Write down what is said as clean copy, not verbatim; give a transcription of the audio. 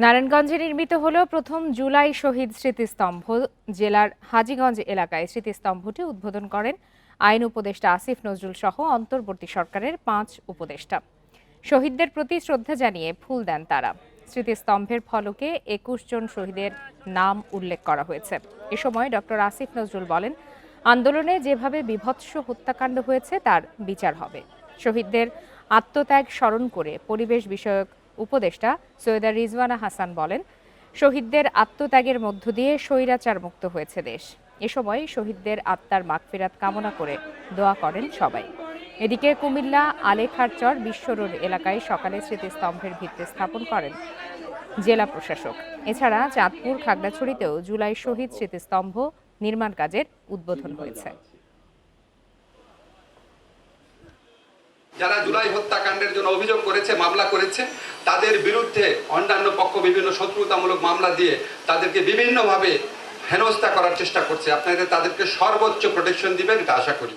নারায়ণগঞ্জে নির্মিত হল প্রথম জুলাই শহীদ স্মৃতিস্তম্ভ। জেলার হাজীগঞ্জ এলাকায় স্মৃতিস্তম্ভটি উদ্বোধন করেন আইন উপদেষ্টা আসিফ নজরুল সহ অন্তর্বর্তী সরকারের ৫ উপদেষ্টা। শহীদদের প্রতি শ্রদ্ধা জানিয়ে ফুল দেন তারা। স্মৃতিস্তম্ভের ফলকে ২১ জন শহীদের নাম উল্লেখ করা হয়েছে। এ সময় ডক্টর আসিফ নজরুল বলেন, আন্দোলনে যেভাবে বীভৎস হত্যাকাণ্ড হয়েছে তার বিচার হবে। শহীদদের আত্মত্যাগ স্মরণ করে পরিবেশ বিষয়ক উপদেষ্টা সৈয়দা রিজওয়ানা হাসান বলেন, শহীদদের আত্মত্যাগের মধ্য দিয়ে স্বৈরাচার মুক্ত হয়েছে দেশ। এ সময় শহীদদের আত্মার মাগফিরাত কামনা করে দোয়া করেন সবাই। এদিকে কুমিল্লা আলেখারচর বিশ্ব রোড এলাকায় সকালে স্মৃতিস্তম্ভের ভিত্তি স্থাপন করেন জেলা প্রশাসক। এছাড়া চাঁদপুর খাগড়াছড়িতেও জুলাই শহীদ স্মৃতিস্তম্ভ নির্মাণ কাজের উদ্বোধন হয়েছে। যারা জুলাই হত্যাকাণ্ডের জন্য অভিযোগ করেছে, মামলা করেছে, তাদের বিরুদ্ধে অন্যান্য পক্ষ বিভিন্ন শত্রুতামূলক মামলা দিয়ে তাদেরকে বিভিন্নভাবে হেনস্থা করার চেষ্টা করছে। আপনাদের তাদেরকে সর্বোচ্চ প্রোটেকশন দিবেন এটা আশা করি।